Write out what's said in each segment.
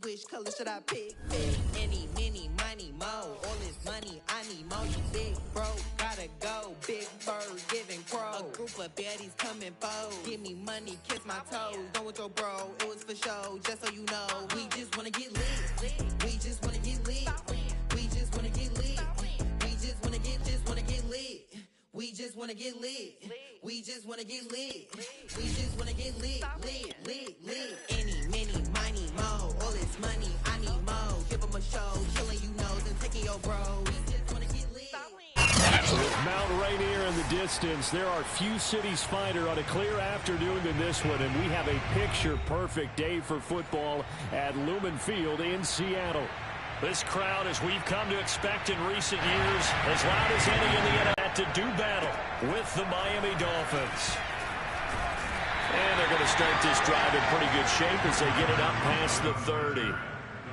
Which color should I pick? Any, mini, money, mo. All this money, I need more. You big bro, gotta go. Big bird, giving crow. A group of baddies coming foes. Give me money, kiss my toes. Don't with your bro, it was for show. Just so you know, we just wanna get lit. We just wanna get lit. We just wanna get lit. We just wanna get lit. We just wanna get lit. We just wanna get lit. We just wanna get lit. Lit. Any, mini, money, mo. All this money, I need more. Give them a show, killing you nose and taking your bro. We just wanna get lit. With Mount Rainier in the distance, there are few cities finer on a clear afternoon than this one, and we have a picture-perfect day for football at Lumen Field in Seattle. This crowd, as we've come to expect in recent years, as loud as any in the NFL to do battle with the Miami Dolphins. And they're going to start this drive in pretty good shape as they get it up past the 30. The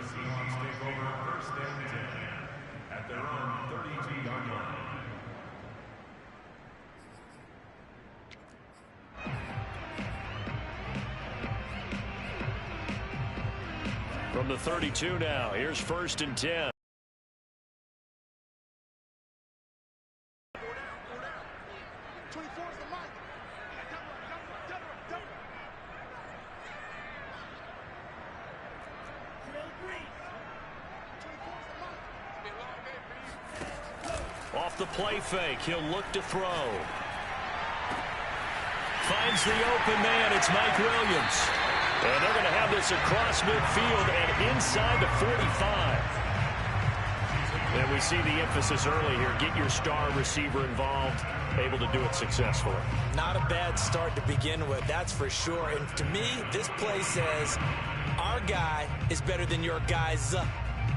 Seahawks take over first and 10 at their own 32-yard line. From the 32 now, here's first and 10. Off the play fake, he'll look to throw. Finds the open man, it's Mike Williams. And they're going to have this across midfield and inside the 45. And we see the emphasis early here. Get your star receiver involved, able to do it successfully. Not a bad start to begin with, that's for sure. And to me, this play says our guy is better than your guy's.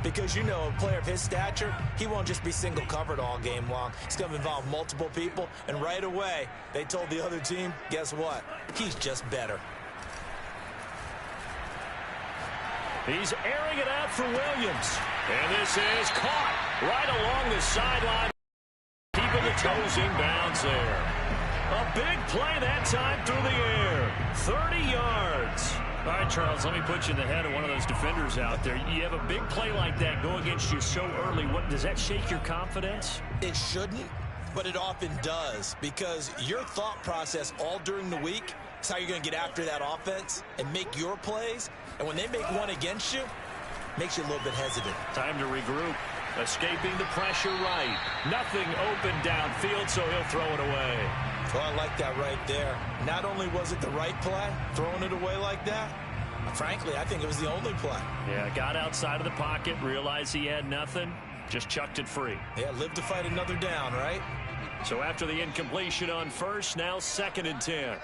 Because, you know, a player of his stature, he won't just be single covered all game long. He's going to involve multiple people. And right away, they told the other team, guess what? He's just better. He's airing it out for Williams. And this is caught right along the sideline. Keeping the toes inbounds there. A big play that time through the air. 30 yards. All right, Charles, let me put you in the head of one of those defenders out there. You have a big play like that go against you so early. What does that shake your confidence? It shouldn't, but it often does. Because your thought process all during the week is how you're going to get after that offense and make your plays. And when they make one against you, makes you a little bit hesitant. Time to regroup. Escaping the pressure right. Nothing open downfield, so he'll throw it away. Well, I like that right there. Not only was it the right play, throwing it away like that, frankly, I think it was the only play. Yeah, got outside of the pocket, realized he had nothing, just chucked it free. Yeah, live to fight another down, right? So after the incompletion on first, now second and 10.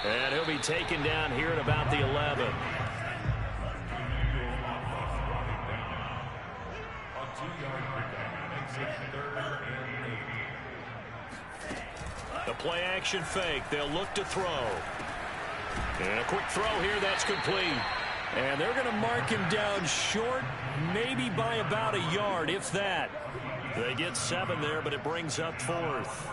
And he'll be taken down here at about the 11. The play action fake. They'll look to throw. And a quick throw here. That's complete. And they're going to mark him down short, maybe by about a yard, if that. They get 7 there, but it brings up 4th.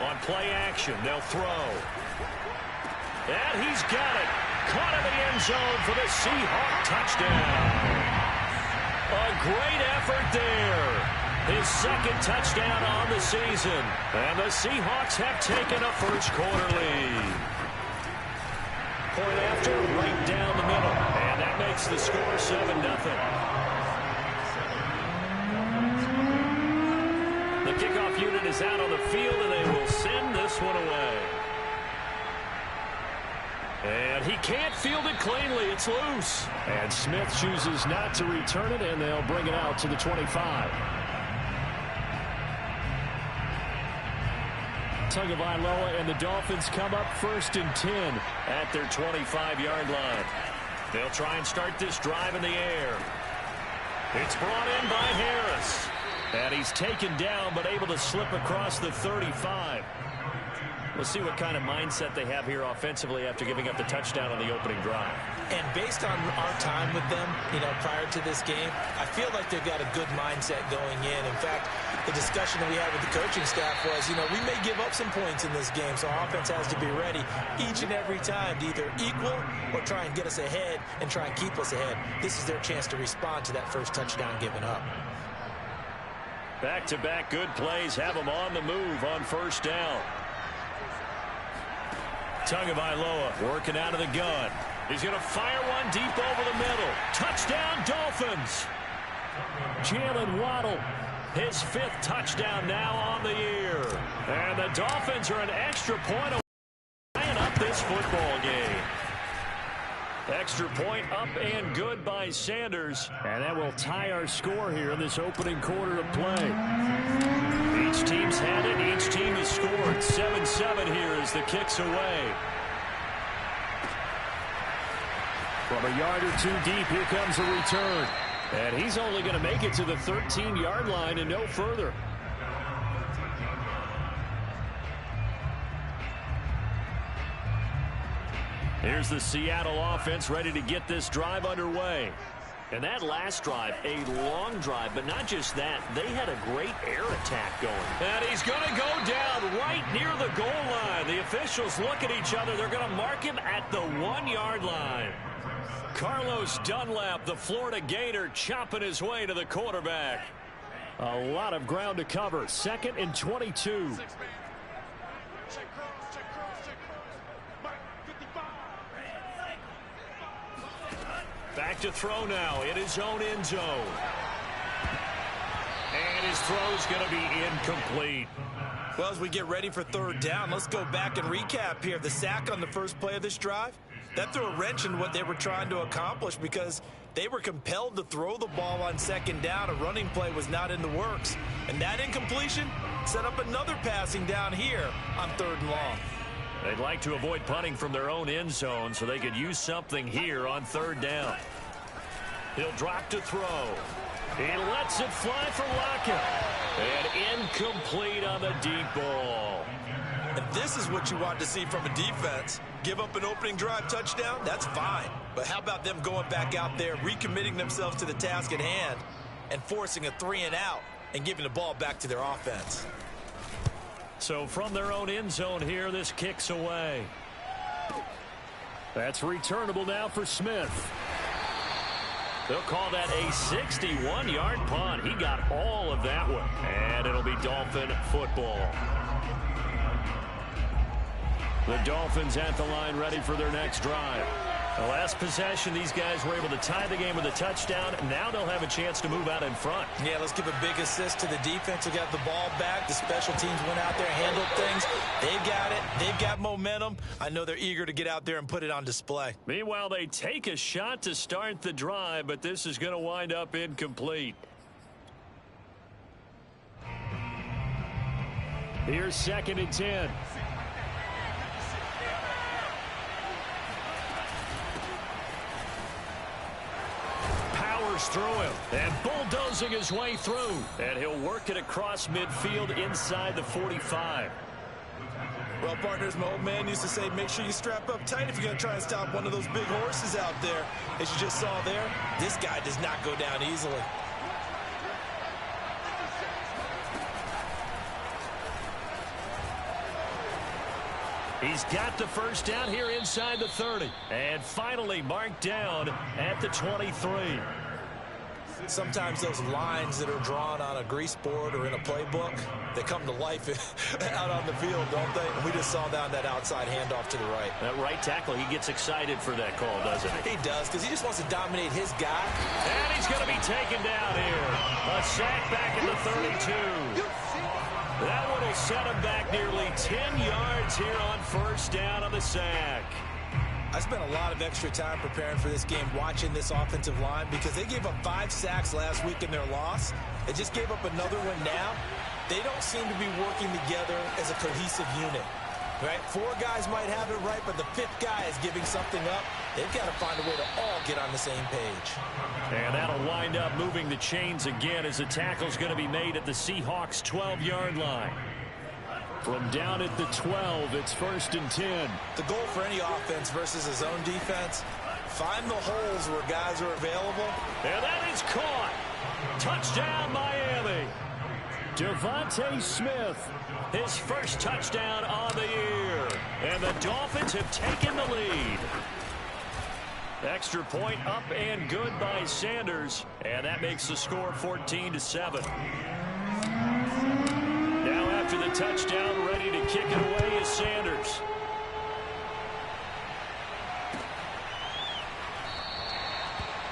On play action, they'll throw. And he's got it. Caught in the end zone for the Seahawks touchdown. A great effort there. His second touchdown on the season. And the Seahawks have taken a first quarter lead. Point after, right down the middle. And that makes the score 7-0. The kickoff unit is out on the field, and they will send this one away. And he can't field it cleanly. It's loose. And Smith chooses not to return it, and they'll bring it out to the 25. Tagovailoa and the Dolphins come up first and 10 at their 25-yard line. They'll try and start this drive in the air. It's brought in by Harris. And he's taken down, but able to slip across the 35. We'll see what kind of mindset they have here offensively after giving up the touchdown on the opening drive. And based on our time with them, prior to this game, I feel like they've got a good mindset going in. In fact, the discussion that we had with the coaching staff was, we may give up some points in this game, so our offense has to be ready each and every time to either equal or try and get us ahead and try and keep us ahead. This is their chance to respond to that first touchdown given up. Back-to-back good plays have them on the move on first down. Tagovailoa working out of the gun. He's going to fire one deep over the middle. Touchdown, Dolphins. Jalen Waddle, his 5th touchdown now on the year. And the Dolphins are an extra point away tying up this football game. Extra point up and good by Sanders. And that will tie our score here in this opening quarter of play. Each team's had it. Each team has scored. 7-7 here as the kick's away. From a yard or two deep, here comes a return. And he's only going to make it to the 13-yard line and no further. Here's the Seattle offense ready to get this drive underway. And that last drive, a long drive, but not just that. They had a great air attack going. And he's going to go down right near the goal line. The officials look at each other. They're going to mark him at the 1-yard line. Carlos Dunlap, the Florida Gator, chopping his way to the quarterback. A lot of ground to cover. 2nd and 22. Back to throw now in his own end zone. And his throw's going to be incomplete. Well, as we get ready for third down, let's go back and recap here. The sack on the first play of this drive, that threw a wrench in what they were trying to accomplish because they were compelled to throw the ball on 2nd down. A running play was not in the works. And that incompletion set up another passing down here on 3rd and long. They'd like to avoid punting from their own end zone so they could use something here on 3rd down. He'll drop to throw. He lets it fly for Lockett. And incomplete on the deep ball. And this is what you want to see from a defense. Give up an opening drive touchdown, that's fine. But how about them going back out there, recommitting themselves to the task at hand, and forcing a 3-and-out and giving the ball back to their offense. So from their own end zone here, this kicks away. That's returnable now for Smith. They'll call that a 61-yard punt. He got all of that one. And it'll be Dolphin football. The Dolphins at the line ready for their next drive. The last possession, these guys were able to tie the game with a touchdown. Now they'll have a chance to move out in front. Yeah, let's give a big assist to the defense who got the ball back. The special teams went out there, handled things. They've got it. They've got momentum. I know they're eager to get out there and put it on display. Meanwhile, they take a shot to start the drive, but this is going to wind up incomplete. Here's 2nd and 10. Through him and bulldozing his way through, and he'll work it across midfield inside the 45. Well, partners, my old man used to say, make sure you strap up tight if you're going to try and stop one of those big horses out there. As you just saw there, this guy does not go down easily. He's got the first down here inside the 30, and finally marked down at the 23. Sometimes those lines that are drawn on a grease board or in a playbook, they come to life out on the field, don't they? And we just saw down that outside handoff to the right. That right tackle, he gets excited for that call, doesn't he? He does, because he just wants to dominate his guy. And he's going to be taken down here. A sack back at the 32. That one will set him back nearly 10 yards here on first down on the sack. I spent a lot of extra time preparing for this game, watching this offensive line, because they gave up 5 sacks last week in their loss. They just gave up another one now. They don't seem to be working together as a cohesive unit. Right? 4 guys might have it right, but the 5th guy is giving something up. They've got to find a way to all get on the same page. And that'll wind up moving the chains again as the tackle's going to be made at the Seahawks 12-yard line. From down at the 12, it's 1st and 10. The goal for any offense versus his own defense, find the holes where guys are available. And that is caught. Touchdown, Miami. Devontae Smith, his first touchdown on the year. And the Dolphins have taken the lead. Extra point up and good by Sanders. And that makes the score 14-7. Now after the touchdown, ready to kick it away is Sanders.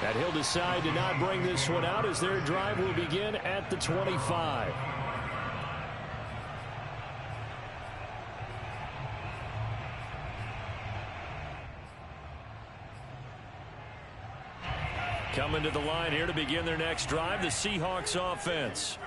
And he'll decide to not bring this one out as their drive will begin at the 25. Coming to the line here to begin their next drive, the Seahawks offense.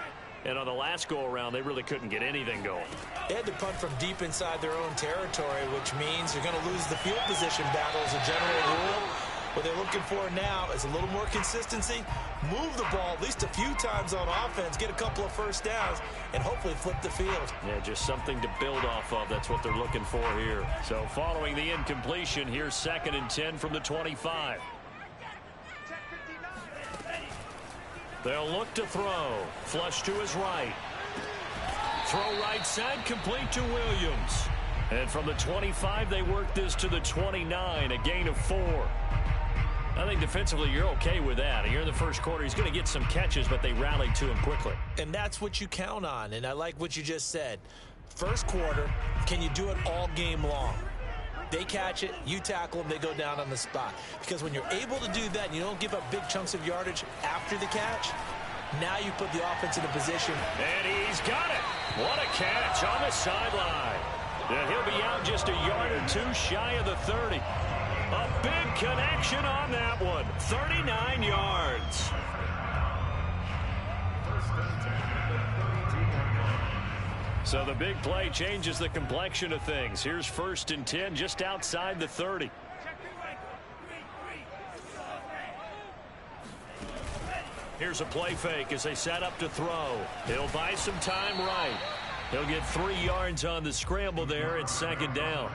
And on the last go-around, they really couldn't get anything going. They had to punt from deep inside their own territory, which means you're going to lose the field position battle as a general rule. What they're looking for now is a little more consistency, move the ball at least a few times on offense, get a couple of first downs, and hopefully flip the field. Yeah, just something to build off of. That's what they're looking for here. So following the incompletion, here's 2nd and 10 from the 25. They'll look to throw. Flush to his right. Throw right side, complete to Williams. And from the 25, they work this to the 29, a gain of 4. I think defensively you're okay with that. Here in the first quarter, he's going to get some catches, but they rallied to him quickly. And that's what you count on, and I like what you just said. First quarter, can you do it all game long? They catch it, you tackle them, they go down on the spot. Because when you're able to do that and you don't give up big chunks of yardage after the catch, now you put the offense in a position. And he's got it. What a catch on the sideline. And he'll be out just a yard or two shy of the 30. A big connection on that one. 39 yards. So the big play changes the complexion of things. Here's 1st and 10 just outside the 30. Here's a play fake as they set up to throw. He'll buy some time right. He'll get 3 yards on the scramble there at 2nd down.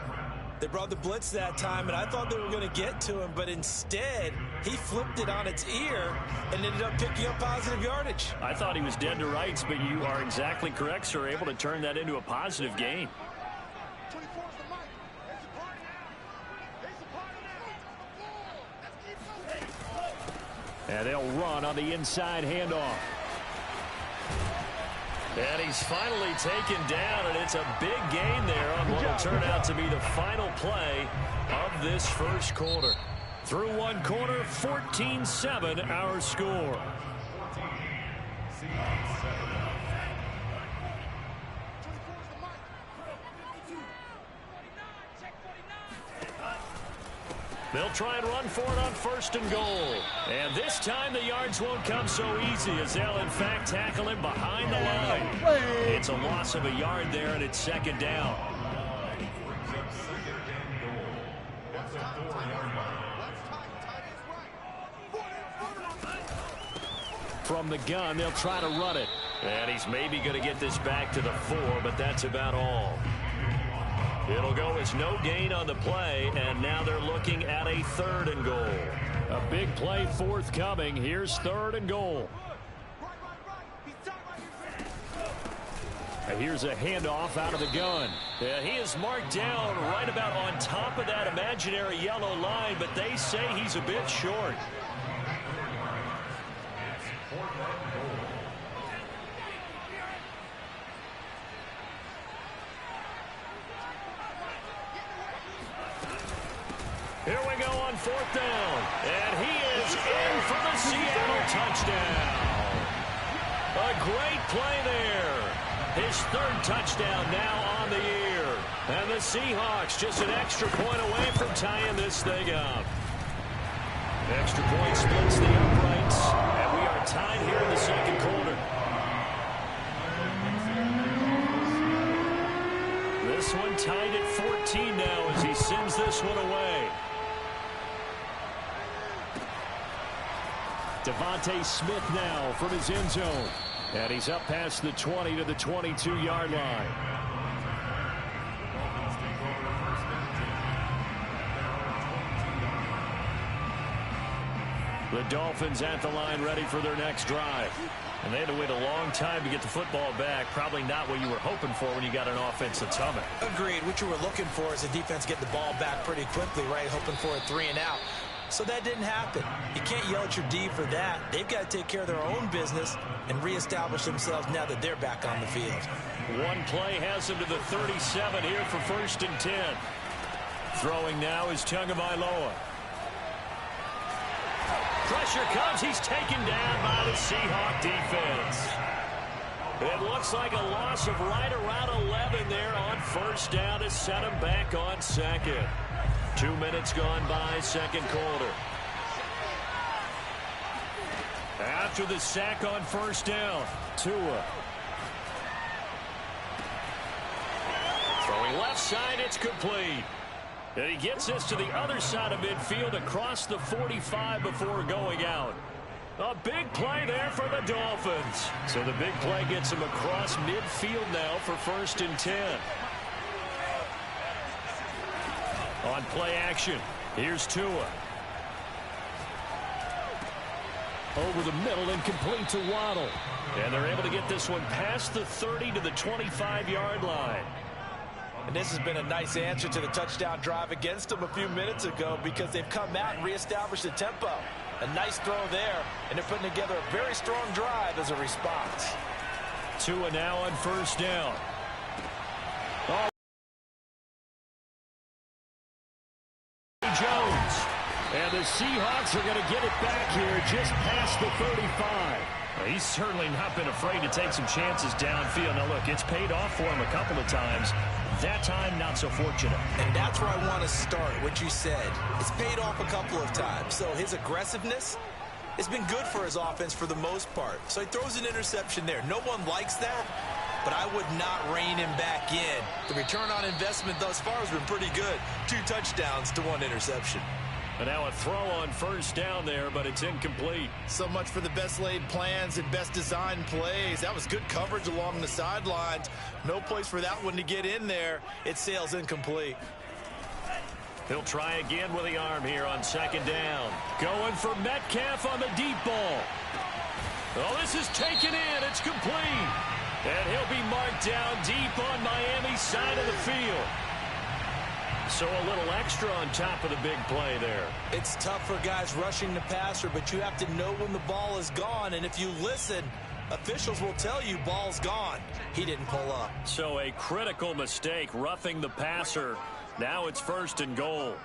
They brought the blitz that time, and I thought they were going to get to him, but instead, he flipped it on its ear and ended up picking up positive yardage. I thought he was dead to rights, but you are exactly correct, sir. Able to turn that into a positive gain. And they'll run on the inside handoff. And he's finally taken down, and it's a big gain there on what will turn out to be the final play of this first quarter. Through one quarter, 14-7 our score. They'll try and run for it on 1st and goal. And this time the yards won't come so easy as they'll in fact tackle him behind the line. It's a loss of a yard there, and it's 2nd down. From the gun, they'll try to run it. And he's maybe going to get this back to the 4, but that's about all. It'll go as no gain on the play, and now they're looking at a 3rd and goal. A big play forthcoming. Here's 3rd and goal. And here's a handoff out of the gun. Yeah, he is marked down right about on top of that imaginary yellow line, but they say he's a bit short. Here we go on 4th down. And he is in for the Seattle touchdown. A great play there. His 3rd touchdown now on the year. And the Seahawks just an extra point away from tying this thing up. Extra point splits the uprights. And we are tied here in the 2nd quarter. This one tied at 14 now as he sends this one away. Devontae Smith now from his end zone. And he's up past the 20 to the 22-yard line. The Dolphins at the line ready for their next drive. And they had to wait a long time to get the football back. Probably not what you were hoping for when you got an offense that's humming. Agreed. What you were looking for is the defense getting the ball back pretty quickly, right? Hoping for a 3 and out. So that didn't happen. You can't yell at your D for that. They've got to take care of their own business and reestablish themselves now that they're back on the field. One play has them to the 37 here for 1st and 10. Throwing now is Tagovailoa. Pressure comes. He's taken down by the Seahawks defense. It looks like a loss of right around 11 there on 1st down to set him back on 2nd. 2 minutes gone by, 2nd quarter. After the sack on 1st down, Tua. Throwing left side, it's complete. And he gets this to the other side of midfield across the 45 before going out. A big play there for the Dolphins. So the big play gets him across midfield now for 1st and 10. On play action, here's Tua. Over the middle and complete to Waddle. And they're able to get this one past the 30 to the 25-yard line. And this has been a nice answer to the touchdown drive against them a few minutes ago because they've come out and reestablished the tempo. A nice throw there, and they're putting together a very strong drive as a response. Tua now on 1st down. Jones. And the Seahawks are going to get it back here just past the 35. Well, he's certainly not been afraid to take some chances downfield. Now, look, it's paid off for him a couple of times. That time, not so fortunate. And that's where I want to start, what you said. It's paid off a couple of times. So his aggressiveness has been good for his offense for the most part. So he throws an interception there. No one likes that, but I would not rein him back in. The return on investment thus far has been pretty good. 2 touchdowns to 1 interception. And now a throw on 1st down there, but it's incomplete. So much for the best laid plans and best designed plays. That was good coverage along the sidelines. No place for that one to get in there. It sails incomplete. He'll try again with the arm here on 2nd down. Going for Metcalf on the deep ball. Oh, this is taken in. It's complete. And he'll be marked down deep on Miami's side of the field. So a little extra on top of the big play there. It's tough for guys rushing the passer, but you have to know when the ball is gone. And if you listen, officials will tell you ball's gone. He didn't pull up. So a critical mistake, roughing the passer. Now it's 1st and goal.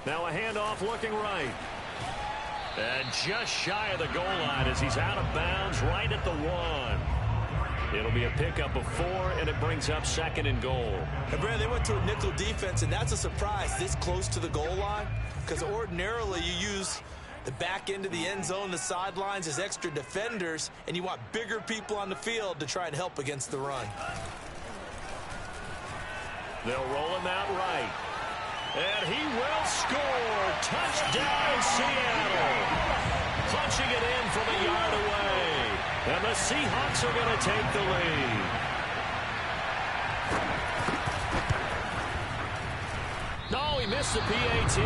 Now a handoff looking right. And just shy of the goal line as he's out of bounds right at the 1. It'll be a pickup of 4, and it brings up 2nd and goal. And Brad, they went to a nickel defense, and that's a surprise this close to the goal line because ordinarily you use the back end of the end zone, the sidelines as extra defenders, and you want bigger people on the field to try and help against the run. They'll roll him out right. And he will score. Touchdown, Seattle. Punching it in from a yard away. And the Seahawks are going to take the lead. No, he missed the PAT.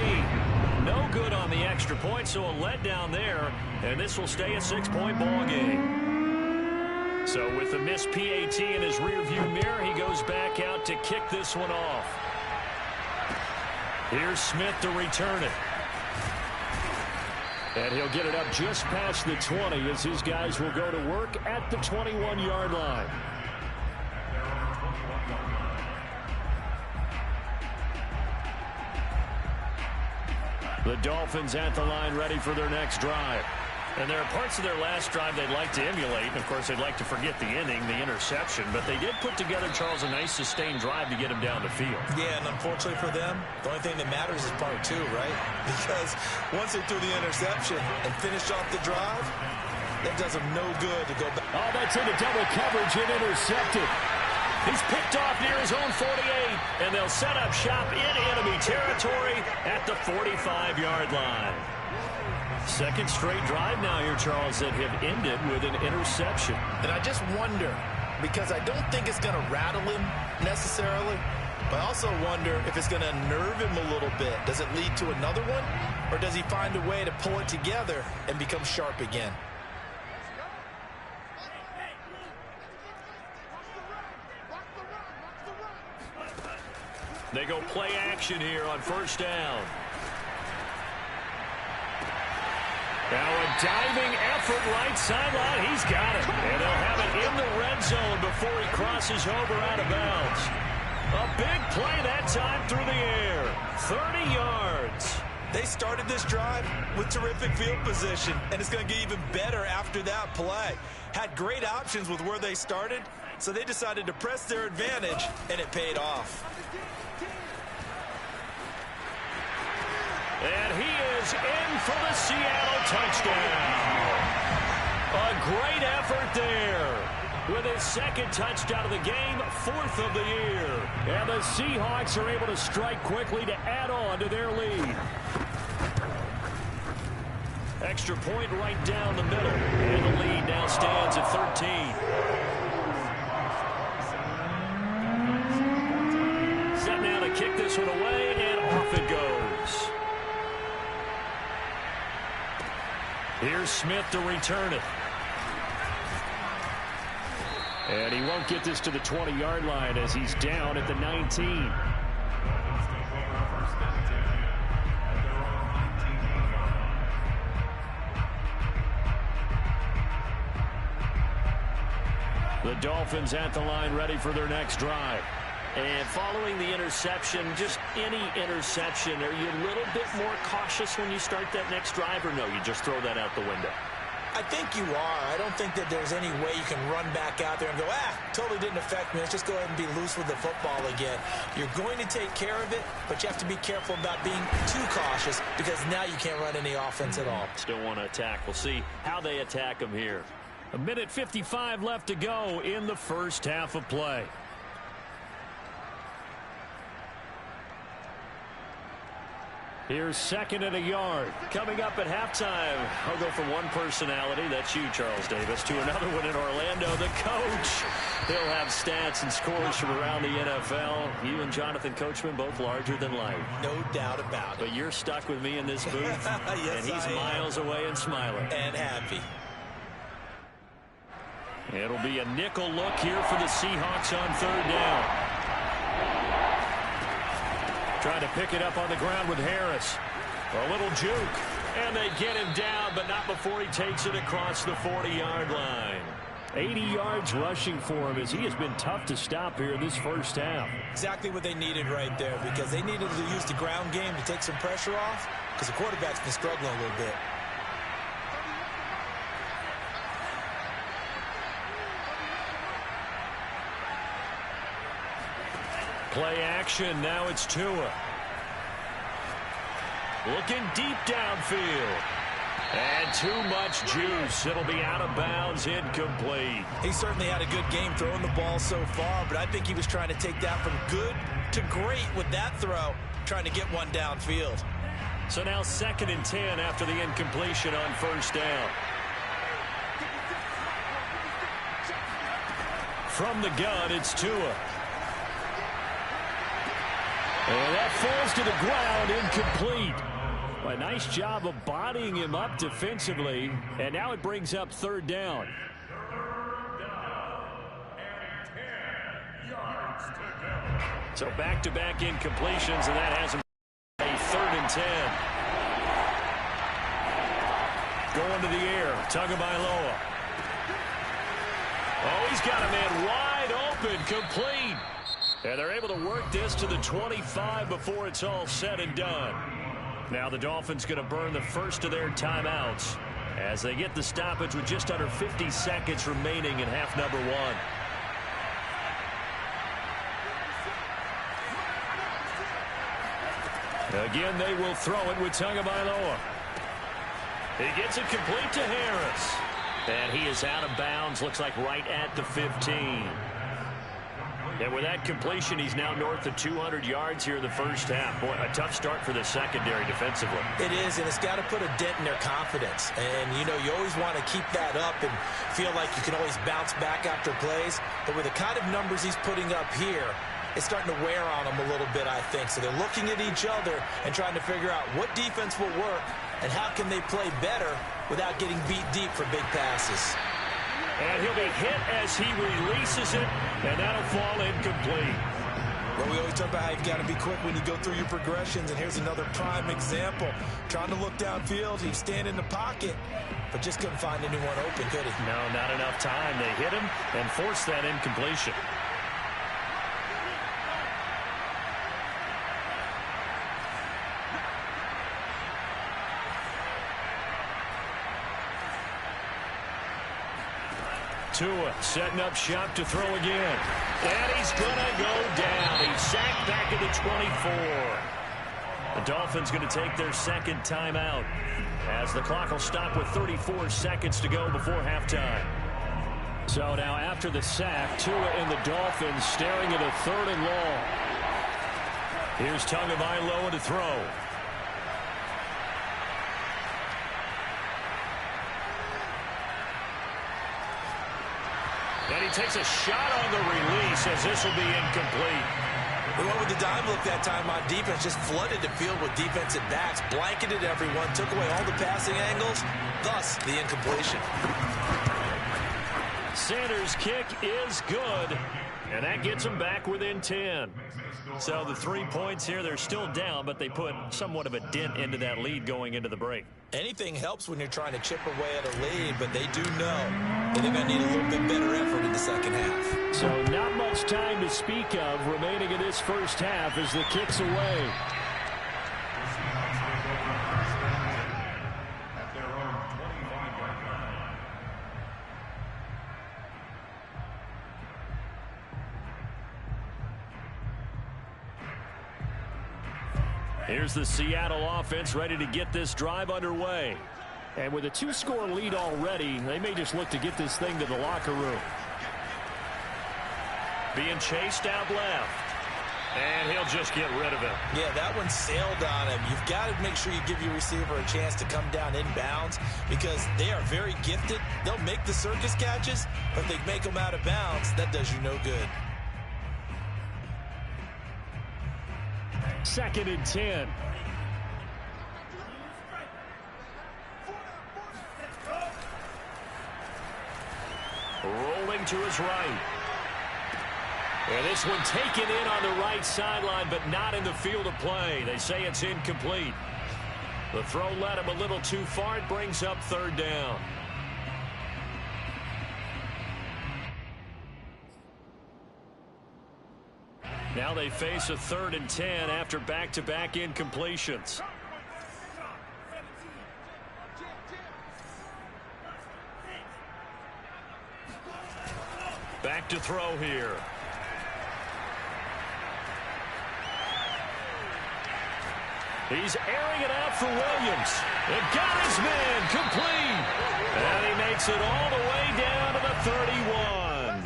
No good on the extra point, so a letdown there. And this will stay a 6-point ball game. So with the missed PAT in his rearview mirror, he goes back out to kick this one off. Here's Smith to return it. And he'll get it up just past the 20 as his guys will go to work at the 21-yard line. The Dolphins at the line ready for their next drive. And there are parts of their last drive they'd like to emulate. And, of course, they'd like to forget the inning, the interception. But they did put together, Charles, a nice sustained drive to get him down the field. Yeah, and unfortunately for them, the only thing that matters is part 2, right? Because once they threw the interception and finished off the drive, that does them no good to go back. Oh, that's into double coverage and intercepted. He's picked off near his own 48, and they'll set up shop in enemy territory at the 45-yard line. Second straight drive now here, Charles, that have ended with an interception. And I just wonder, because I don't think it's going to rattle him necessarily, But I also wonder if it's going to unnerve him a little bit. Does it lead to another one? Or does he find a way to pull it together and become sharp again? They go play action here on first down. Now a diving effort right sideline. He's got it. And they'll have it in the red zone before he crosses over out of bounds. A big play that time through the air. 30 yards. They started this drive with terrific field position, and it's going to get even better after that play. Had great options with where they started, so they decided to press their advantage, and it paid off. And he is in for the Seattle touchdown. A great effort there. With his second touchdown of the game, 4th of the year. And the Seahawks are able to strike quickly to add on to their lead. Extra point right down the middle. And the lead now stands at 13. Set now to kick this one away, and off it goes. Here's Smith to return it. And he won't get this to the 20-yard line as he's down at the 19. The Dolphins at the line ready for their next drive. And following the interception, just any interception, are you a little bit more cautious when you start that next drive, or no, you just throw that out the window? I think you are. I don't think that there's any way you can run back out there and go, totally didn't affect me. Let's just go ahead and be loose with the football again. You're going to take care of it, but you have to be careful about being too cautious because now you can't run any offense at all. Still want to attack. We'll see how they attack him here. 1:55 left to go in the first half of play. Here's 2nd and a yard. Coming up at halftime, I'll go from one personality, that's you, Charles Davis, to another one in Orlando, the coach. He'll have stats and scores from around the NFL. You and Jonathan Coachman, both larger than life. No doubt about it. But you're stuck with me in this booth, yes, and he's miles away and smiling. And happy. It'll be a nickel look here for the Seahawks on 3rd down. Trying to pick it up on the ground with Harris. A little juke. And they get him down, but not before he takes it across the 40-yard line. 80 yards rushing for him as he has been tough to stop here in this first half. Exactly what they needed right there because they needed to use the ground game to take some pressure off because the quarterback's been struggling a little bit. Play action. Now it's Tua. Looking deep downfield. And too much juice. It'll be out of bounds, incomplete. He certainly had a good game throwing the ball so far, but I think he was trying to take that from good to great with that throw, trying to get one downfield. So now 2nd and 10 after the incompletion on 1st down. From the gun, it's Tua. And that falls to the ground, incomplete. A nice job of bodying him up defensively. And now it brings up 3rd down. So back-to-back incompletions, and that has him a 3rd and 10. Going to the air, Tagovailoa. Oh, he's got a man wide open, complete. And they're able to work this to the 25 before it's all said and done. Now the Dolphins going to burn the first of their timeouts as they get the stoppage with just under 50 seconds remaining in half number 1. Again, they will throw it with Tagovailoa. He gets it complete to Harris. And he is out of bounds, looks like right at the 15. And with that completion, he's now north of 200 yards here in the first half. Boy, a tough start for the secondary defensively. It is, and it's got to put a dent in their confidence. And, you know, you always want to keep that up and feel like you can always bounce back after plays. But with the kind of numbers he's putting up here, is starting to wear on them a little bit, I think. So they're looking at each other and trying to figure out what defense will work and how can they play better without getting beat deep for big passes. And he'll be hit as he releases it, and that'll fall incomplete. Well, we always talk about how you've got to be quick when you go through your progressions, and here's another prime example. Trying to look downfield, he's standing in the pocket, but just couldn't find anyone open, could he? No, not enough time. They hit him and forced that incompletion. Tua setting up shop to throw again. And he's going to go down. He's sacked back at the 24. The Dolphins going to take their second timeout as the clock will stop with 34 seconds to go before halftime. So now after the sack, Tua and the Dolphins staring at a 3rd and long. Here's Tagovailoa to throw. And he takes a shot on the release as this will be incomplete. We went with the dime look that time on defense, just flooded the field with defensive backs, blanketed everyone, took away all the passing angles, thus the incompletion. Sanders' kick is good, and that gets them back within 10. So the 3 points here, they're still down, but they put somewhat of a dent into that lead going into the break. Anything helps when you're trying to chip away at a lead, but they do know that they're going to need a little bit better effort in the second half. So not much time to speak of remaining in this first half as the kick's away. At their own 25-yard line. Here's the Seattle offense ready to get this drive underway. And with a 2-score lead already, they may just look to get this thing to the locker room. Being chased out left. And he'll just get rid of it. Yeah, that one sailed on him. You've got to make sure you give your receiver a chance to come down inbounds because they are very gifted. They'll make the circus catches, but if they make them out of bounds, that does you no good. 2nd and 10. Rolling to his right. And this one taken in on the right sideline, but not in the field of play. They say it's incomplete. The throw led him a little too far. It brings up 3rd down. Now they face a 3rd and 10 after back-to-back incompletions. Back to throw here. He's airing it out for Williams. And got his man complete. And he makes it all the way down to the 31.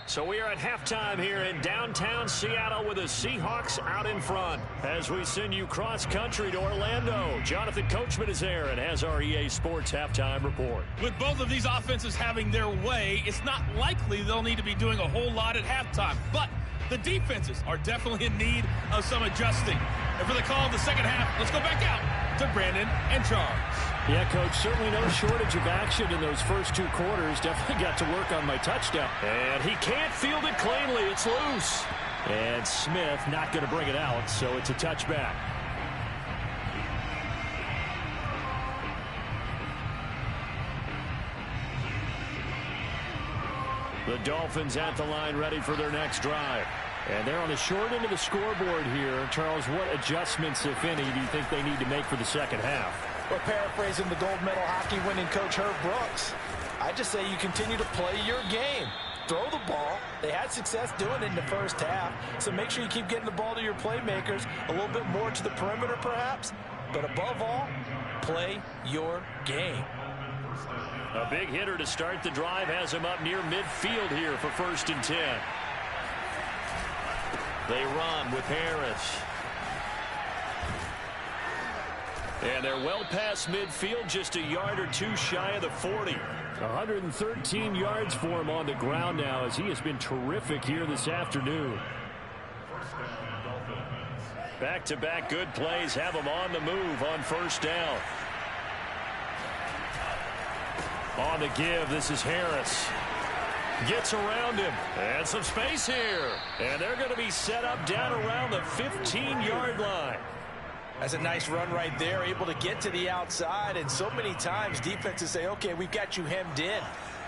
So we are at halftime here in downtown Seattle with the Seahawks out in front. As we send you cross-country to Orlando, Jonathan Coachman is there and has our EA Sports halftime report. With both of these offenses having their way, it's not likely they'll need to be doing a whole lot at halftime. But the defenses are definitely in need of some adjusting. And for the call of the second half, let's go back out to Brandon and Charles. Yeah, Coach, certainly no shortage of action in those first 2 quarters. Definitely got to work on my touchdown. And he can't field it cleanly. It's loose. And Smith not going to bring it out, so it's a touchback. The Dolphins at the line ready for their next drive. And they're on the short end of the scoreboard here. Charles, what adjustments, if any, do you think they need to make for the second half? Well, paraphrasing the gold medal hockey winning coach Herb Brooks, I just say you continue to play your game. Throw the ball. They had success doing it in the first half, so make sure you keep getting the ball to your playmakers, a little bit more to the perimeter perhaps, but above all, play your game. A big hitter to start the drive has him up near midfield here for 1st and 10. They run with Harris. And they're well past midfield, just a yard or 2 shy of the 40. 113 yards for him on the ground now, as he has been terrific here this afternoon. Back-to-back good plays have him on the move on first down. On the give, this is Harris. Gets around him. And some space here. And they're going to be set up down around the 15-yard line. That's a nice run right there, able to get to the outside. And so many times defenses say, okay, we've got you hemmed in.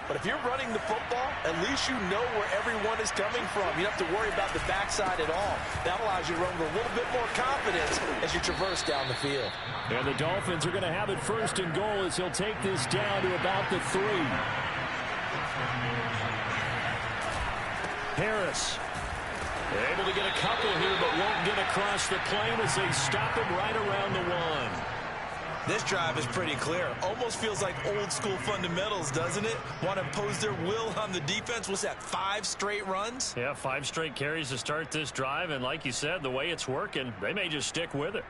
But if you're running the football, at least you know where everyone is coming from. You don't have to worry about the backside at all. That allows you to run with a little bit more confidence as you traverse down the field. And the Dolphins are going to have it first and goal as he'll take this down to about the 3. Harris able to get a couple here, but won't get across the plane as they stop him right around the 1. This drive is pretty clear. Almost feels like old school fundamentals, doesn't it? Want to impose their will on the defense. What's that, 5 straight runs? Yeah, 5 straight carries to start this drive. And like you said, the way it's working, they may just stick with it.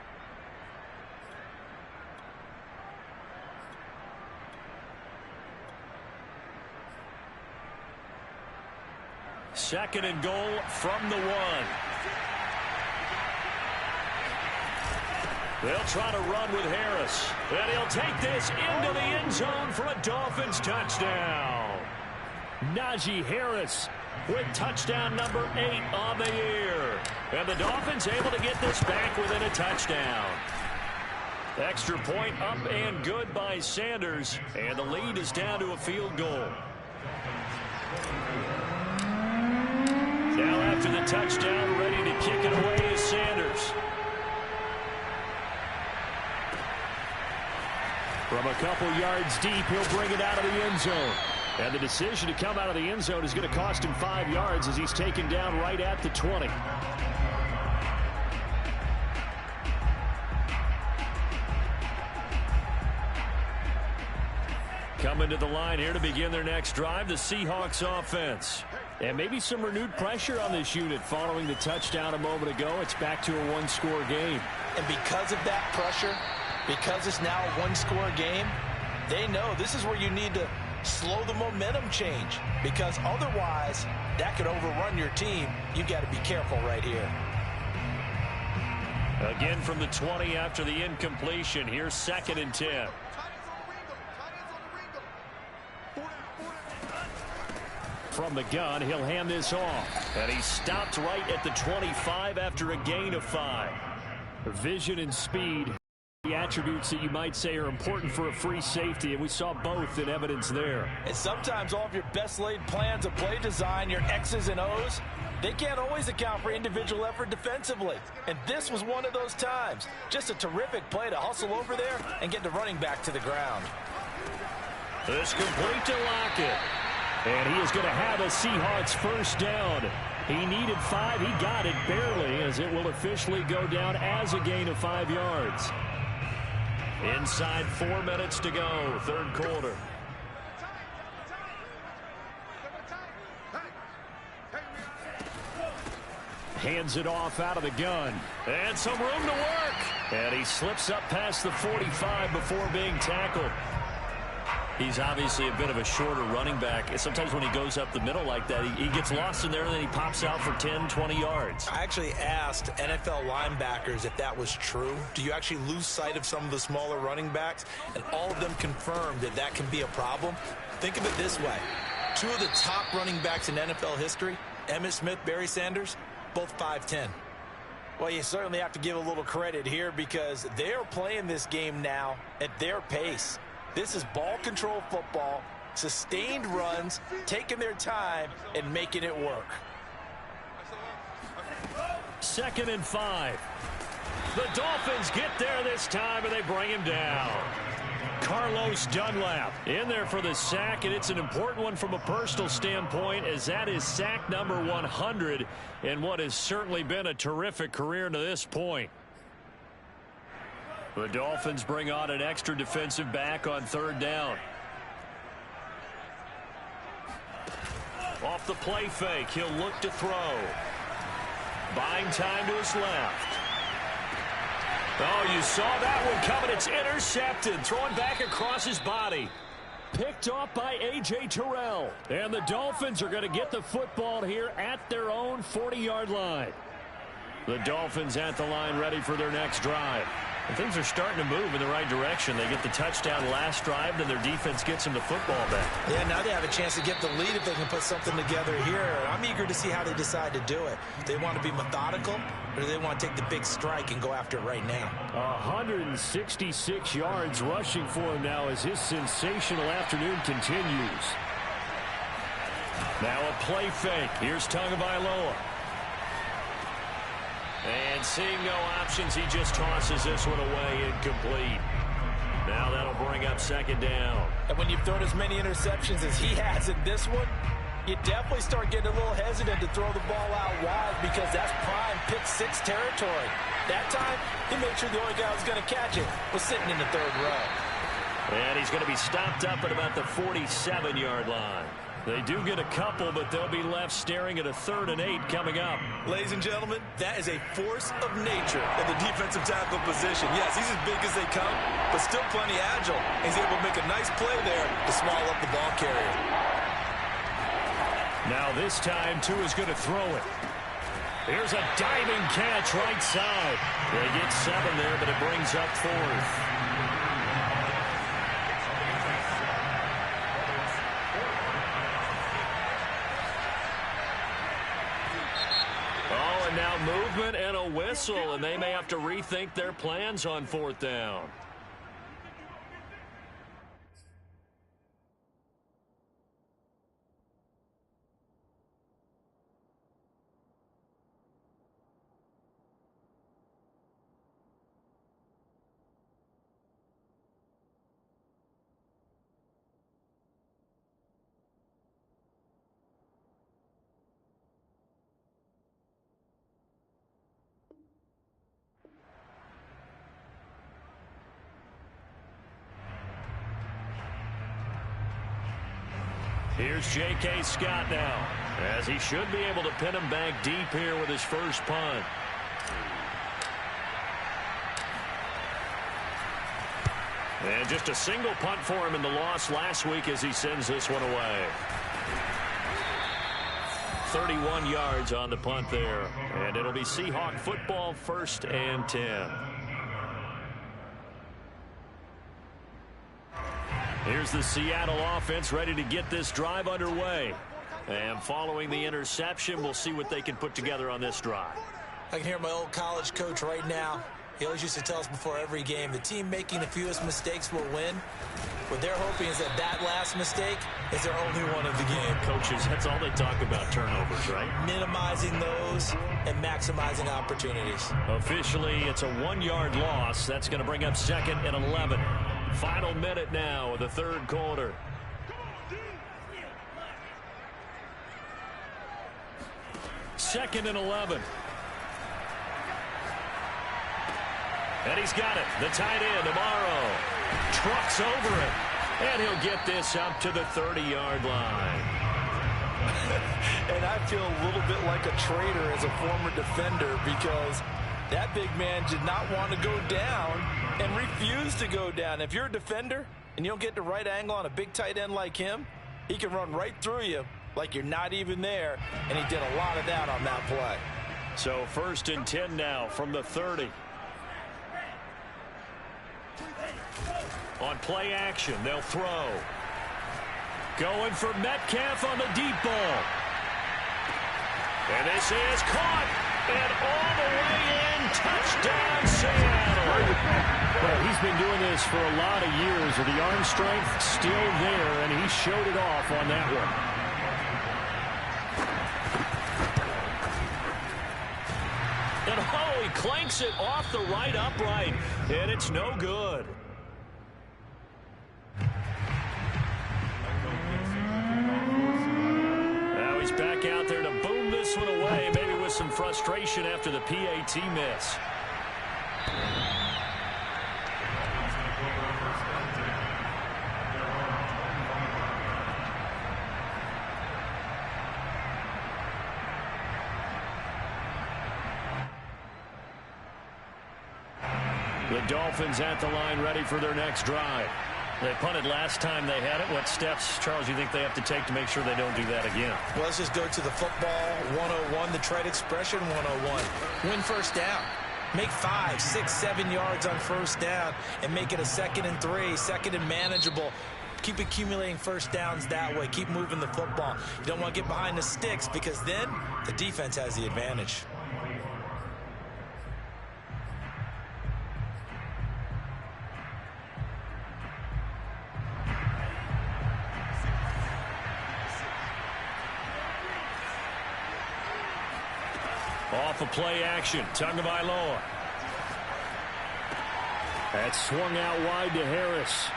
Second and goal from the 1. They'll try to run with Harris. And he'll take this into the end zone for a Dolphins touchdown. Najee Harris with touchdown number 8 on the year. And the Dolphins able to get this back within a touchdown. Extra point up and good by Sanders. And the lead is down to a field goal. Now after the touchdown, ready to kick it away is Sanders. From a couple yards deep, he'll bring it out of the end zone. And the decision to come out of the end zone is going to cost him 5 yards as he's taken down right at the 20. Coming to the line here to begin their next drive, the Seahawks offense. And maybe some renewed pressure on this unit following the touchdown a moment ago. It's back to a one-score game. And because of that pressure, because it's now a one-score game, they know this is where you need to slow the momentum change, because otherwise that could overrun your team. You got to be careful right here. Again from the 20 after the incompletion. Here's 2nd and 10. From the gun, he'll hand this off. And he stopped right at the 25 after a gain of 5. Vision and speed, the attributes that you might say are important for a free safety, and we saw both in evidence there. And sometimes all of your best laid plans of play design, your X's and O's, they can't always account for individual effort defensively. And this was one of those times. Just a terrific play to hustle over there and get the running back to the ground. This complete to Lockett. And he is going to have a Seahawks first down. He needed 5. He got it barely, as it will officially go down as a gain of 5 yards. Inside 4 minutes to go, third quarter. Hands it off out of the gun. And some room to work. And he slips up past the 45 before being tackled. He's obviously a bit of a shorter running back. Sometimes when he goes up the middle like that, he gets lost in there, and then he pops out for 10, 20 yards. I actually asked NFL linebackers if that was true. Do you actually lose sight of some of the smaller running backs? And all of them confirmed that that can be a problem. Think of it this way. 2 of the top running backs in NFL history, Emmitt Smith, Barry Sanders, both 5'10". Well, you certainly have to give a little credit here, because they're playing this game now at their pace. This is ball control football, sustained runs, taking their time and making it work. 2nd and 5. The Dolphins get there this time, and they bring him down. Carlos Dunlap in there for the sack, and it's an important one from a personal standpoint, as that is sack number 100 in what has certainly been a terrific career to this point. The Dolphins bring on an extra defensive back on 3rd down. Off the play fake, he'll look to throw. Buying time to his left. Oh, you saw that one coming. It's intercepted. Throwing back across his body. Picked off by A.J. Terrell. And the Dolphins are going to get the football here at their own 40-yard line. The Dolphins at the line ready for their next drive. And things are starting to move in the right direction. They get the touchdown last drive, then their defense gets them the football back. Yeah, now they have a chance to get the lead if they can put something together here. I'm eager to see how they decide to do it. Do they want to be methodical, or do they want to take the big strike and go after it right now? 166 yards rushing for him now as his sensational afternoon continues. Now a play fake. Here's Tagovailoa. And seeing no options, he just tosses this one away, incomplete. Now that'll bring up second down. And when you've thrown as many interceptions as he has in this one, you definitely start getting a little hesitant to throw the ball out wide because that's prime pick six territory. That time, he made sure the only guy who was going to catch it was sitting in the third row. And he's going to be stopped up at about the 47-yard line. They do get a couple, but they'll be left staring at a 3rd and 8 coming up. Ladies and gentlemen, that is a force of nature in the defensive tackle position. Yes, he's as big as they come, but still plenty agile. He's able to make a nice play there to swallow up the ball carrier. Now this time, Tua's going to throw it. Here's a diving catch right side. They get 7 there, but it brings up 4th. Now movement and a whistle, and they may have to rethink their plans on 4th down. Here's J.K. Scott now, as he should be able to pin him back deep here with his first punt. And just a single punt for him in the loss last week as he sends this one away. 31 yards on the punt there, and it'll be Seahawk football, 1st and 10. Here's the Seattle offense ready to get this drive underway. And following the interception, we'll see what they can put together on this drive. I can hear my old college coach right now. He always used to tell us before every game, the team making the fewest mistakes will win. What they're hoping is that that last mistake is their only one of the game. Coaches, that's all they talk about, turnovers, right? Minimizing those and maximizing opportunities. Officially, it's a 1-yard loss. That's going to bring up 2nd and 11. Final minute now of the 3rd quarter. Second and 11. And he's got it. The tight end, Amaro, trucks over it. And he'll get this up to the 30-yard line. And I feel a little bit like a traitor as a former defender because that big man did not want to go down and refused to go down. If you're a defender and you don't get the right angle on a big tight end like him, he can run right through you like you're not even there, and he did a lot of that on that play. So 1st and 10 now from the 30. On play action, they'll throw. Going for Metcalf on the deep ball. And this is caught. And all the way in, touchdown Seattle. Well, he's been doing this for a lot of years with the arm strength still there, and he showed it off on that one. And oh, he clanks it off the right upright, and it's no good. Now he's back out there to boom this one away, maybe with some frustration after the PAT miss. The Dolphins at the line ready for their next drive. They punted last time they had it. What steps, Charles, you think they have to take to make sure they don't do that again? Well, let's just go to the football 101, the trade expression 101. Win first down. Make 5, 6, 7 yards on first down and make it a 2nd and 3, 2nd and manageable. Keep accumulating first downs that way. Keep moving the football. You don't want to get behind the sticks because then the defense has the advantage. Off of play action, Tagovailoa. That swung out wide to Harris.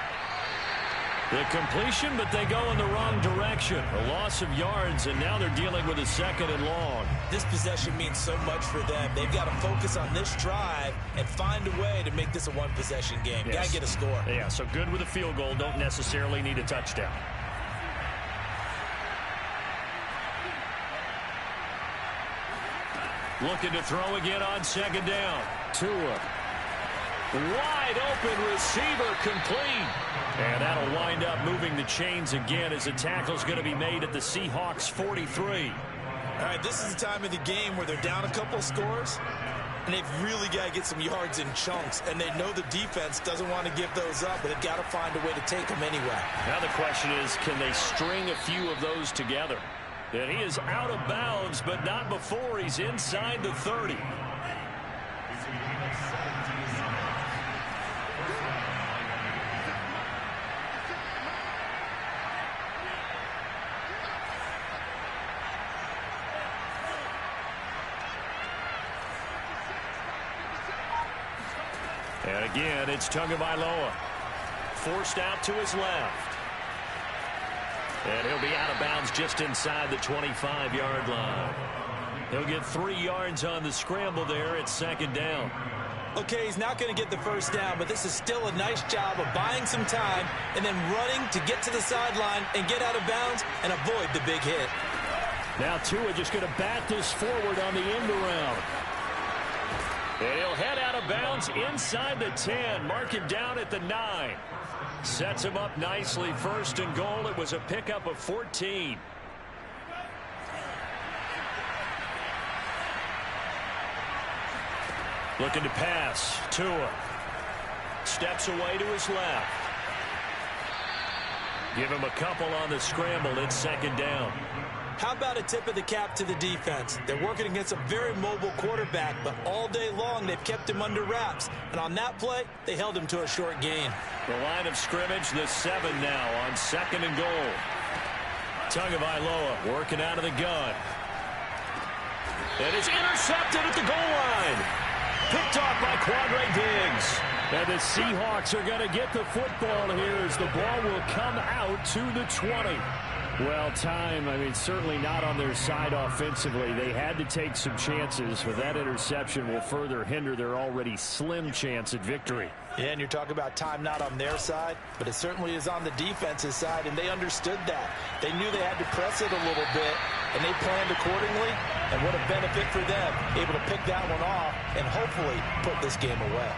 The completion, but they go in the wrong direction. A loss of yards, and now they're dealing with a 2nd and long. This possession means so much for them. They've got to focus on this drive and find a way to make this a one-possession game. Yes. Got to get a score. Yeah, so good with a field goal. Don't necessarily need a touchdown. Looking to throw again on 2nd down. Tua. Wide open receiver complete. And that'll wind up moving the chains again as the tackle's going to be made at the Seahawks 43. All right, this is the time of the game where they're down a couple of scores, and they've really got to get some yards in chunks, and they know the defense doesn't want to give those up, but they've got to find a way to take them anyway. Now the question is, can they string a few of those together? And he is out of bounds, but not before he's inside the 30. And again, it's Tagovailoa. Forced out to his left. And he'll be out of bounds just inside the 25-yard line. He'll get 3 yards on the scramble there at 2nd down. Okay, he's not going to get the first down, but this is still a nice job of buying some time and then running to get to the sideline and get out of bounds and avoid the big hit. Now Tua just going to bat this forward on the end around. And he'll head out of bounds inside the 10. Mark him down at the 9. Sets him up nicely. 1st and goal. It was a pickup of 14. Looking to pass. Tua. Steps away to his left. Give him a couple on the scramble. It's 2nd down. How about a tip of the cap to the defense? They're working against a very mobile quarterback, but all day long they've kept him under wraps. And on that play, they held him to a short gain. The line of scrimmage, the 7 now on 2nd and goal. Tagovailoa working out of the gun. And it's intercepted at the goal line. Picked off by Quandre Diggs. And the Seahawks are going to get the football here as the ball will come out to the 20. Well, time, certainly not on their side offensively. They had to take some chances, but that interception will further hinder their already slim chance at victory. Yeah, and you're talking about time not on their side, but it certainly is on the defense's side, and they understood that. They knew they had to press it a little bit, and they planned accordingly, and what a benefit for them, able to pick that one off and hopefully put this game away.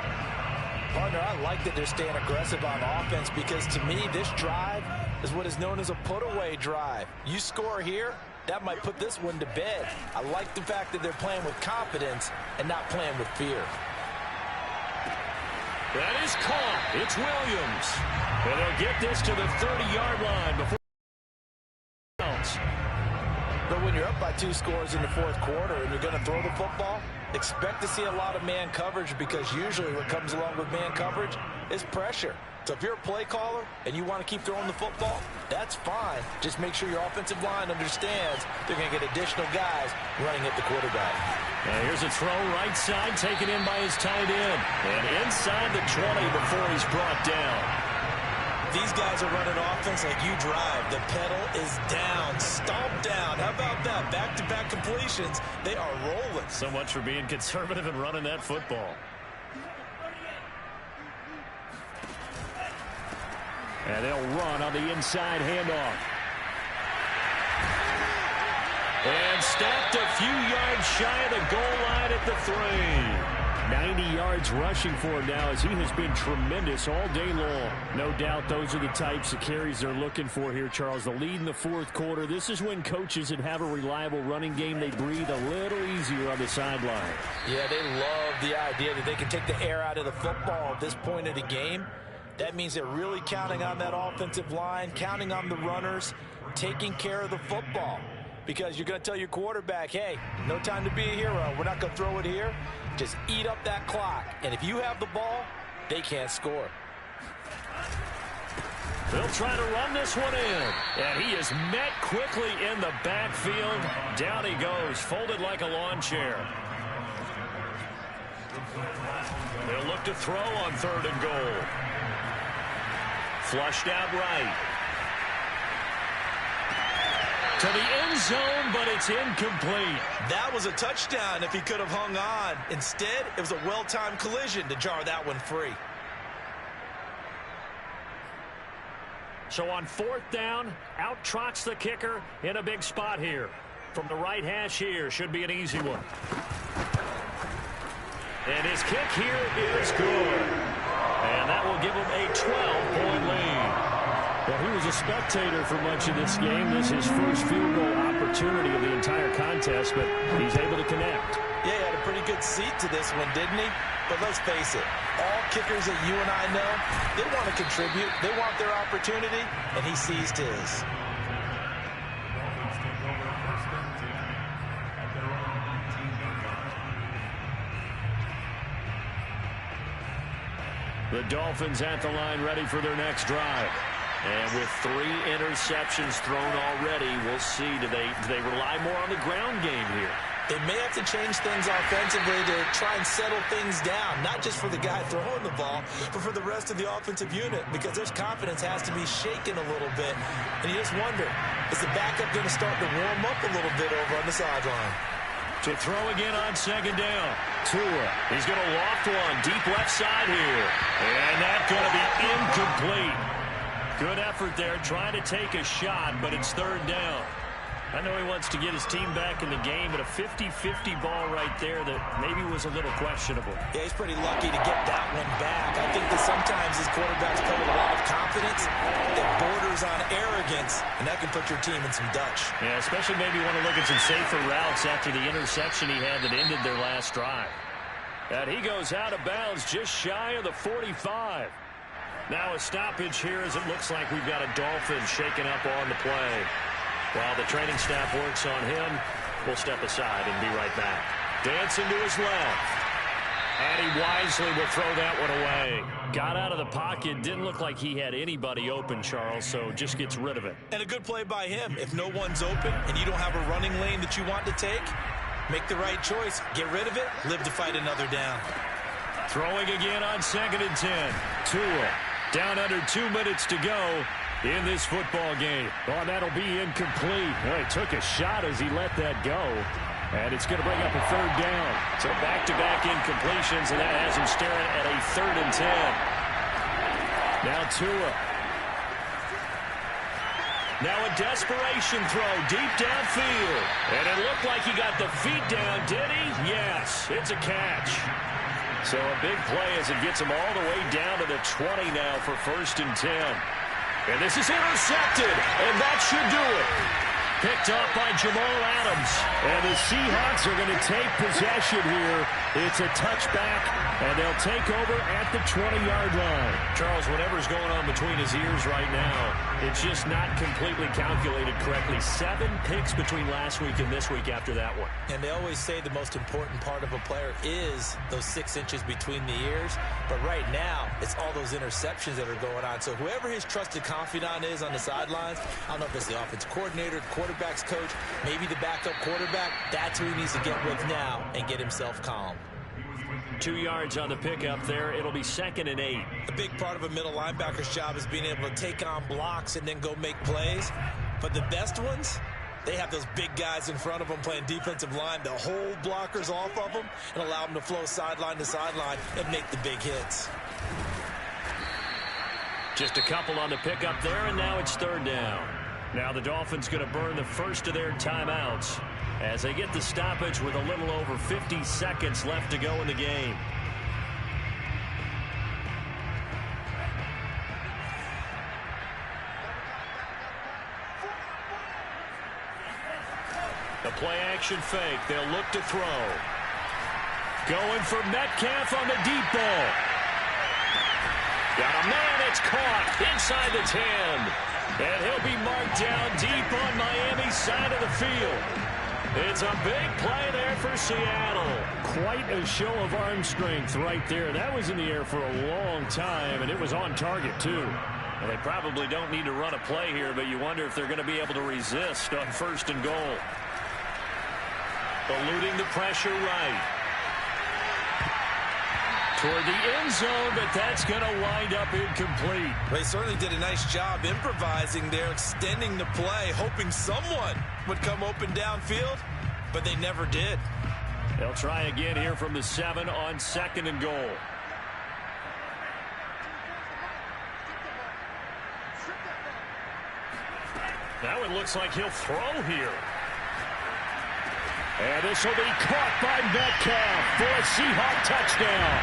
Partner, I like that they're staying aggressive on offense because to me, this drive is what is known as a put-away drive. You score here, that might put this one to bed. I like the fact that they're playing with confidence and not playing with fear. That is caught. It's Williams. And they'll get this to the 30-yard line before. But when you're up by 2 scores in the 4th quarter and you're going to throw the football, expect to see a lot of man coverage because usually what comes along with man coverage is pressure. So if you're a play caller and you want to keep throwing the football, that's fine. Just make sure your offensive line understands they're going to get additional guys running at the quarterback. And here's a throw right side taken in by his tight end. And inside the 20 before he's brought down. These guys are running offense like you drive. The pedal is down, stomped down. How about that? Back-to-back completions. They are rolling. So much for being conservative and running that football. And they'll run on the inside handoff. And stopped a few yards shy of the goal line at the 3. 90 yards rushing for him now, as he has been tremendous all day long. No doubt those are the types of carries they're looking for here, Charles. The lead in the fourth quarter. This is when coaches that have a reliable running game, they breathe a little easier on the sideline. Yeah, they love the idea that they can take the air out of the football at this point of the game. That means they're really counting on that offensive line, counting on the runners, taking care of the football. Because you're going to tell your quarterback, hey, no time to be a hero. We're not going to throw it here. Just eat up that clock. And if you have the ball, they can't score. They'll try to run this one in. And he is met quickly in the backfield. Down he goes, folded like a lawn chair. They'll look to throw on 3rd and goal. Flushed out right. To the end zone, but it's incomplete. That was a touchdown if he could have hung on. Instead, it was a well-timed collision to jar that one free. So on 4th down, out trots the kicker in a big spot here. From the right hash here, should be an easy one. And his kick here is good. And that will give him a 12-point lead. Well, he was a spectator for much of this game. This is his first field goal opportunity of the entire contest, but he's able to connect. Yeah, he had a pretty good seat to this one, didn't he? But let's face it, all kickers that you and I know, they want to contribute. They want their opportunity, and he seized his. The Dolphins at the line, ready for their next drive. And with 3 interceptions thrown already, we'll see, do they rely more on the ground game here? They may have to change things offensively to try and settle things down, not just for the guy throwing the ball, but for the rest of the offensive unit, because their confidence has to be shaken a little bit. And you just wonder, is the backup going to start to warm up a little bit over on the sideline? To throw again on 2nd down. Tua, he's going to loft one deep left side here. And that's going to be incomplete. Good effort there, trying to take a shot, but it's 3rd down. I know he wants to get his team back in the game, but a 50-50 ball right there that maybe was a little questionable. Yeah, he's pretty lucky to get that one back. I think that sometimes his quarterbacks play with a lot of confidence that borders on arrogance, and that can put your team in some Dutch. Yeah, especially maybe want to look at some safer routes after the interception he had that ended their last drive. And he goes out of bounds just shy of the 45. Now a stoppage here as it looks like we've got a Dolphin shaken up on the play. While the training staff works on him, we'll step aside and be right back. Dancing to his left. And he wisely will throw that one away. Got out of the pocket. Didn't look like he had anybody open, Charles, so just gets rid of it. And a good play by him. If no one's open and you don't have a running lane that you want to take, make the right choice. Get rid of it. Live to fight another down. Throwing again on 2nd and 10. Tua down under 2 minutes to go in this football game. Oh, that'll be incomplete. Well, he took a shot as he let that go. And it's going to bring up a 3rd down. So back-to-back incompletions, and that has him staring at a 3rd and 10. Now Tua. Now a desperation throw deep downfield. And it looked like he got the feet down, did he? Yes, it's a catch. So a big play as it gets him all the way down to the 20 now for 1st and 10. And this is intercepted, and that should do it. Picked up by Jamal Adams. And the Seahawks are going to take possession here. It's a touchback, and they'll take over at the 20-yard line. Charles, whatever's going on between his ears right now, it's just not completely calculated correctly. 7 picks between last week and this week after that one. And they always say the most important part of a player is those 6 inches between the ears. But right now, it's all those interceptions that are going on. So whoever his trusted confidant is on the sidelines, I don't know if it's the offensive coordinator, the quarterback's coach, maybe the backup quarterback, that's who he needs to get with now and get himself calm. 2 yards on the pickup there. It'll be 2nd and 8. A big part of a middle linebacker's job is being able to take on blocks and then go make plays. But the best ones, they have those big guys in front of them playing defensive line to hold blockers off of them and allow them to flow sideline to sideline and make the big hits. Just a couple on the pickup there, and now it's 3rd down. Now the Dolphins going to burn the first of their timeouts as they get the stoppage with a little over 50 seconds left to go in the game. The play-action fake. They'll look to throw. Going for Metcalf on the deep ball. Got a man. It's caught inside the 10. And he'll be marked down deep on Miami's side of the field. It's a big play there for Seattle. Quite a show of arm strength right there. That was in the air for a long time, and it was on target, too. Well, they probably don't need to run a play here, but you wonder if they're going to be able to resist on 1st and goal. Eluding the pressure right. Toward the end zone, but that's going to wind up incomplete. They certainly did a nice job improvising there, extending the play, hoping someone would come open downfield, but they never did. They'll try again here from the 7 on 2nd and goal. Now it looks like he'll throw here. And this will be caught by Metcalf for a Seahawk touchdown.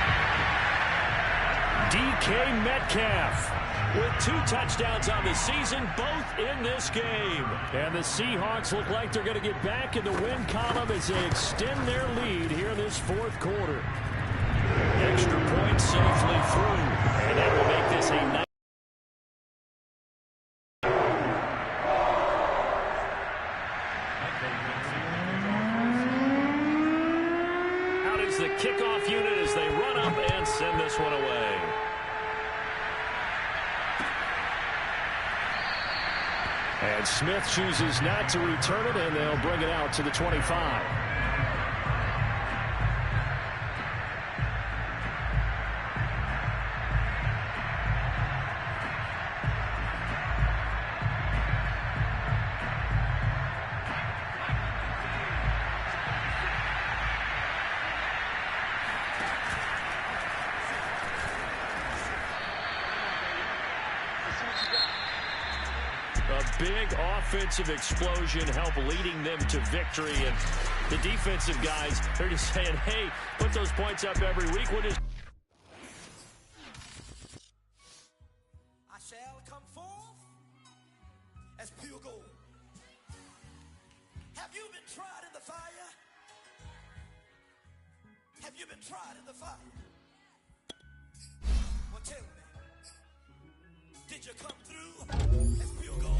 DK Metcalf with 2 touchdowns on the season, both in this game. And the Seahawks look like they're going to get back in the win column as they extend their lead here in this 4th quarter. Extra point safely through. And that will make this a nice. The kickoff unit as they run up and send this one away. And Smith chooses not to return it, and they'll bring it out to the 25. A big offensive explosion help leading them to victory. And the defensive guys, they're just saying, hey, put those points up every week. We'll just... I shall come forth as pure gold. Have you been tried in the fire? Have you been tried in the fire? Well, tell me, did you come through as pure gold?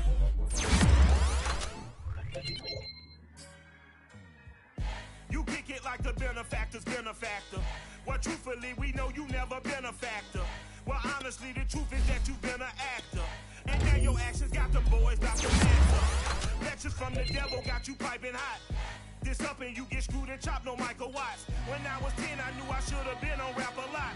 You kick it like the benefactor's benefactor. Well, truthfully, we know you never been a factor. Well, honestly, the truth is that you've been an actor. And now your actions got them boys about to matter. Lectures from the devil got you piping hot. This up and you get screwed and chopped, no Michael Watts. When I was 10, I knew I should have been on rap a lot.